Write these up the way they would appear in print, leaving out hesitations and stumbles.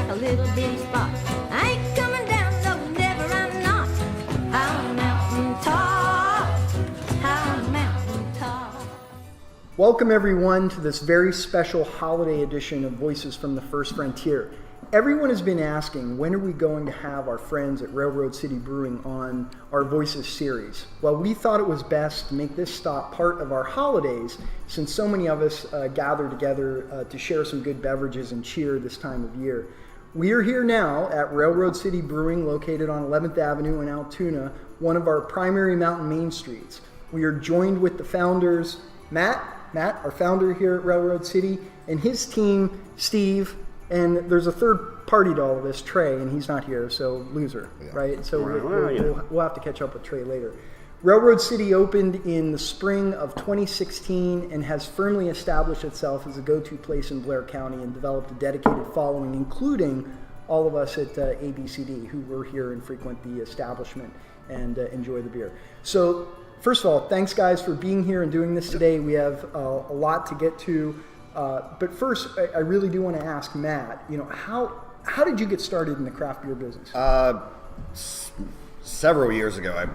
a little bitty spot. I ain't coming down, no, never, I'm not. On a mountain top, on a mountain top. Welcome everyone to this very special holiday edition of Voices from the First Frontier. Everyone has been asking, when are we going to have our friends at Railroad City Brewing on our Voices series? Well, we thought it was best to make this stop part of our holidays, since so many of us gather together to share some good beverages and cheer this time of year. We are here now at Railroad City Brewing, located on 11th Avenue in Altoona, one of our primary mountain main streets. We are joined with the founders, Matt, our founder here at Railroad City, and his team, Steve. And there's a third party to all of this, Trey, and he's not here, so loser, right? So we'll have to catch up with Trey later. Railroad City opened in the spring of 2016 and has firmly established itself as a go-to place in Blair County and developed a dedicated following, including all of us at ABCD, who were here and frequent the establishment and enjoy the beer. So first of all, thanks guys for being here and doing this today. We have a lot to get to. But first, I really do want to ask Matt, how did you get started in the craft beer business? Several years ago, I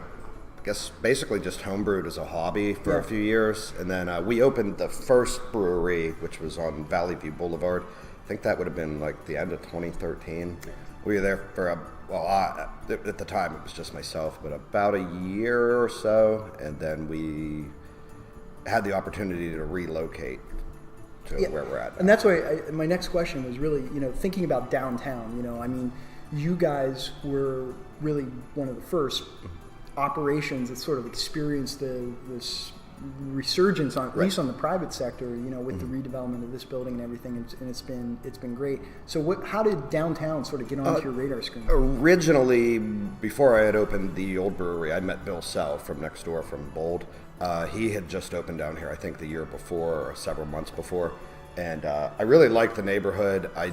guess basically just homebrewed as a hobby for a few years. And then we opened the first brewery, which was on Valley View Boulevard. I think that would have been like the end of 2013. We were there for at the time it was just myself, but about a year or so. And then we had the opportunity to relocate to where we're at now. And that's why my next question was really, thinking about downtown, you guys were really one of the first operations that sort of experienced this resurgence at least on the private sector, with the redevelopment of this building and everything, and it's been great. So how did downtown sort of get onto your radar screen? Originally, before I had opened the old brewery, I met Bill Sell from next door from Bold. He had just opened down here, I think the year before or several months before, and I really liked the neighborhood. I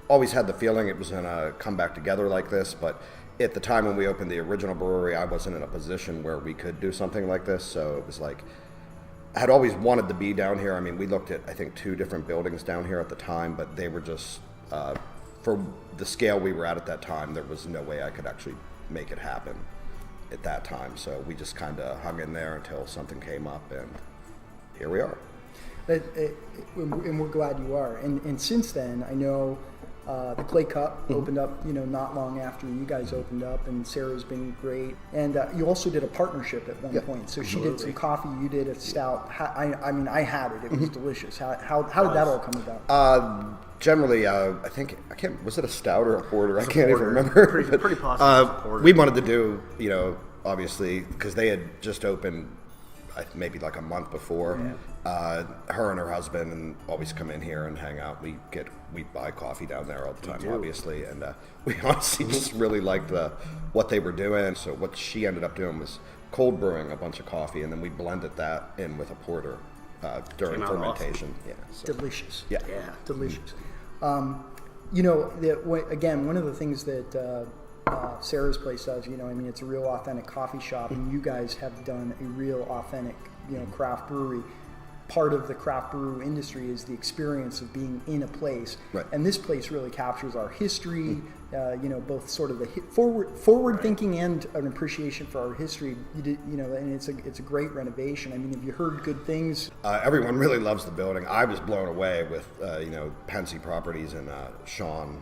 always had the feeling it was going to come back together like this, but at the time when we opened the original brewery, I wasn't in a position where we could do something like this, so it was like, I had always wanted to be down here. I mean, we looked at, I think, 2 different buildings down here at the time, but they were just, for the scale we were at that time, there was no way I could actually make it happen at that time. So we just kind of hung in there until something came up, and here we are. And we're glad you are. And since then, I know the Clay Cup opened up, not long after you guys opened up, and Sarah's been great. And you also did a partnership at one point. So she did some coffee, you did a stout. I had it. It was delicious. How did that all come about? Generally, was it a stout or a porter? I can't even remember. Pretty possible. We wanted to do, obviously, because they had just opened maybe like a month before. Her and her husband and always come in here and hang out. We buy coffee down there all the time, obviously, and we honestly just really liked what they were doing. So what she ended up doing was cold brewing a bunch of coffee, and then we blended that in with a porter during fermentation. Awesome. Yeah, so. Delicious. Yeah, Delicious. Again, one of the things that Sarah's place does, it's a real authentic coffee shop, and you guys have done a real authentic, craft brewery. Part of the craft brew industry is the experience of being in a place, right. And this place really captures our history, both sort of the forward thinking and an appreciation for our history. And it's a great renovation. I mean, have you heard good things? Everyone really loves the building. I was blown away with Pensy Properties and Sean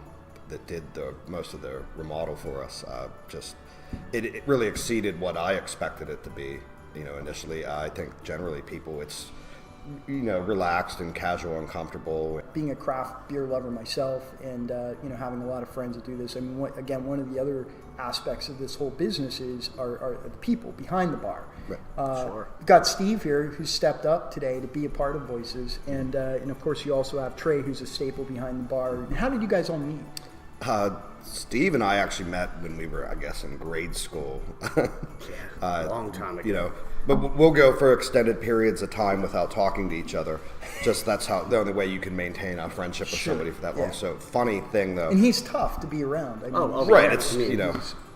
that did most of the remodel for us. It really exceeded what I expected it to be. Initially, I think generally people, it's relaxed and casual and comfortable. Being a craft beer lover myself, and having a lot of friends that do this, I mean, one of the other aspects of this whole business are the people behind the bar. Right. Sure. We've got Steve here, who stepped up today to be a part of Voices, and of course you also have Trey, who's a staple behind the bar. And how did you guys all meet? Steve and I actually met when we were, I guess, in grade school. A long time ago. But we'll go for extended periods of time without talking to each other. Just that's the only way you can maintain a friendship with somebody for that long. So funny thing though. And he's tough to be around. I mean, right. It's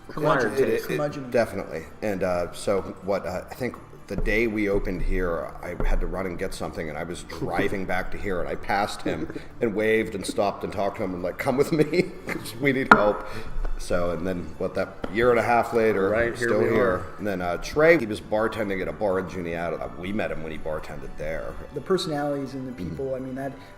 curmudgeon. definitely. And so what I think the day we opened here, I had to run and get something, and I was driving back to here, and I passed him and waved and stopped and talked to him and like, come with me, because we need help. So, and then that year and a half later, Right, here still we here. are. And then Trey, he was bartending at a bar in Juniata. We met him when he bartended there. The personalities and the people, I mean,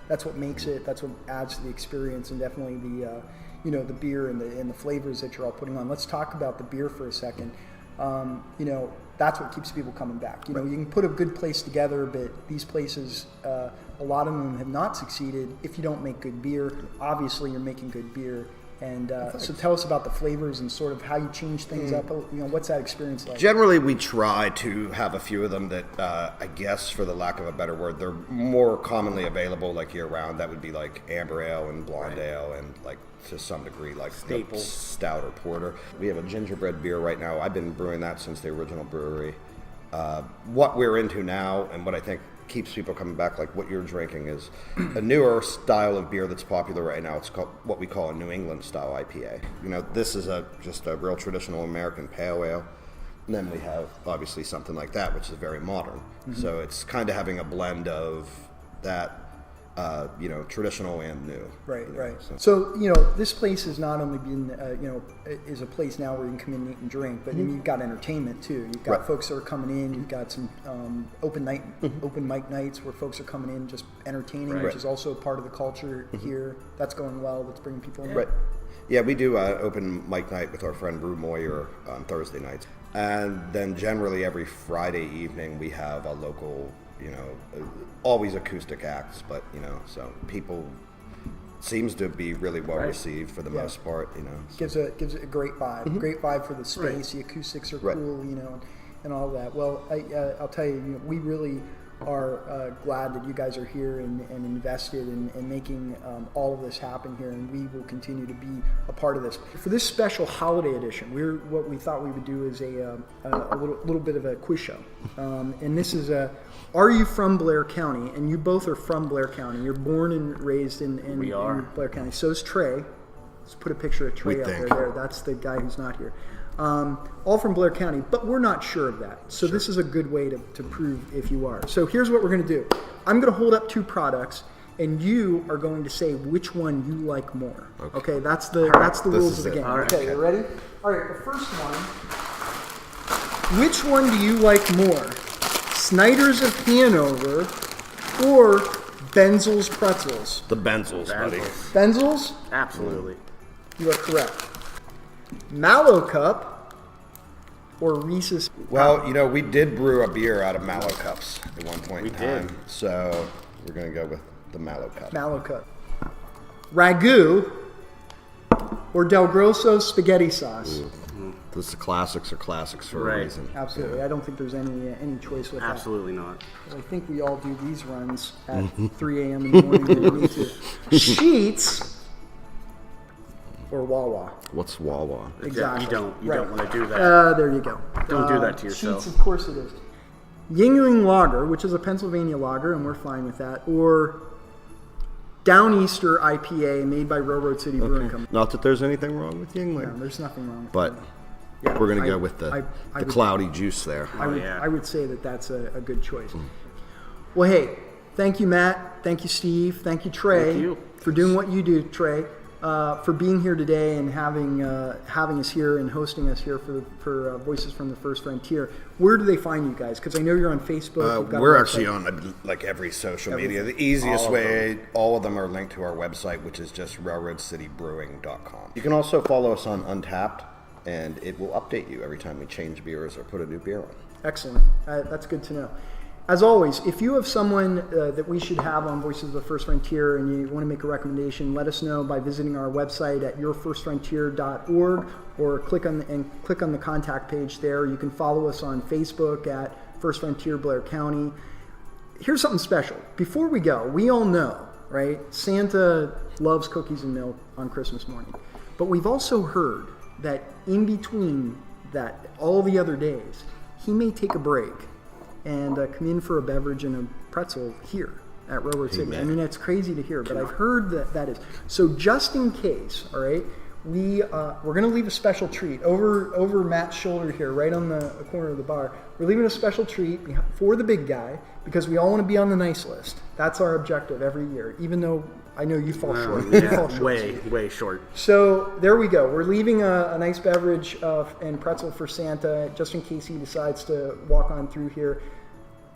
that's what makes it, that's what adds to the experience, and definitely the, the beer and the flavors that you're all putting on. Let's talk about the beer for a second. That's what keeps people coming back. You can put a good place together, but these places, a lot of them have not succeeded if you don't make good beer. Obviously, you're making good beer. And so tell us about the flavors and sort of how you change things up. What's that experience like? Generally, we try to have a few of them that, I guess, for the lack of a better word, they're more commonly available like year-round. That would be like amber ale and blonde ale and like to some degree like Staples. Stout or porter. We have a gingerbread beer right now. I've been brewing that since the original brewery. What we're into now and what I think keeps people coming back, like what you're drinking, is a newer style of beer that's popular right now. It's called what we call a New England style IPA. This is just a real traditional American pale ale. And then we have obviously something like that, which is very modern. So it's kind of having a blend of that, traditional and new. Right. So, this place has not only been, is a place now where you can come in and eat and drink, but you've got entertainment too. You've got folks that are coming in. You've got some open mic nights where folks are coming in just entertaining, which is also part of the culture here. That's going well. That's bringing people in. Right. Yeah, we do open mic night with our friend Brew Moyer on Thursday nights. And then generally every Friday evening we have a local, always acoustic acts, but, so people seems to be really well received for the most part, So. Gives it a great vibe. Great vibe for the space. The acoustics are cool, and all that. Well, I'll tell you, we really are glad that you guys are here and invested in making all of this happen here, and we will continue to be a part of this. For this special holiday edition, what we thought we would do is a little bit of a quiz show, and this is are you from Blair County? And you both are from Blair County. You're born and raised in Blair County. So is Trey. Let's put a picture of Trey up there. That's the guy who's not here. All from Blair County, but we're not sure of that. So this is a good way to prove if you are. So here's what we're going to do. I'm going to hold up two products, and you are going to say which one you like more. Okay, that's the rules of the game. Okay, you ready? All right, the first one. Which one do you like more? Snyder's of Hanover or Benzel's Pretzels? The Benzels, buddy. Benzel's? Absolutely. You are correct. Mallow Cup or Reese's? Well, we did brew a beer out of Mallow Cups at one point in time. So we're going to go with the Mallow Cup. Mallow Cup. Ragu or Del Grosso spaghetti sauce? The classics are classics for a reason. Absolutely. I don't think there's any choice with Absolutely not. I think we all do these runs at 3 a.m. in the morning when we need to. Sheets or Wawa? What's Wawa? Exactly. You don't want to do that. There you go. Don't do that to yourself. Sheets, of course it is. Yingling Lager, which is a Pennsylvania lager, and we're fine with that, or Downeaster IPA made by Railroad City Brewing Company. Not that there's anything wrong with Yingling. No, there's nothing wrong with but that. we're going to go with the would- cloudy juice there. I would say that's a good choice. Well, hey, thank you, Matt. Thank you, Steve. Thank you, Trey, Thank you. for doing what you do, Trey. For being here today and having us here and hosting us here for Voices from the First Frontier. Where do they find you guys? Because I know you're on Facebook. You've got We're a actually website. on like every social media. The easiest way, all of them are linked to our website, which is just railroadcitybrewing.com. You can also follow us on Untapped, and it will update you every time we change beers or put a new beer on. Excellent. That's good to know. As always, if you have someone that we should have on Voices of the First Frontier and you want to make a recommendation, let us know by visiting our website at yourfirstfrontier.org or click on the contact page there. You can follow us on Facebook at First Frontier Blair County. Here's something special. Before we go, we all know, right? Santa loves cookies and milk on Christmas morning. But we've also heard that in between that, all the other days, he may take a break and come in for a beverage and a pretzel here at Railroad City. I mean, it's crazy to hear, but I've heard that is. So just in case, all right, we're going to leave a special treat over Matt's shoulder here, right on the corner of the bar. We're leaving a special treat for the big guy because we all want to be on the nice list. That's our objective every year, even though I know you fall short. You fall short. Way short. So there we go. We're leaving a nice beverage and pretzel for Santa, just in case he decides to walk on through here.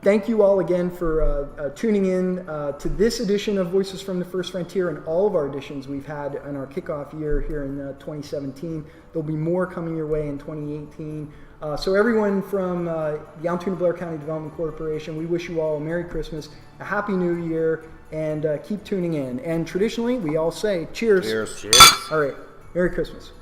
Thank you all again for tuning in to this edition of Voices from the First Frontier and all of our editions we've had in our kickoff year here in 2017. There'll be more coming your way in 2018. So everyone from the Altoona Blair County Development Corporation, we wish you all a Merry Christmas, a Happy New Year, and keep tuning in. And traditionally, we all say cheers. Cheers. Cheers. All right. Merry Christmas.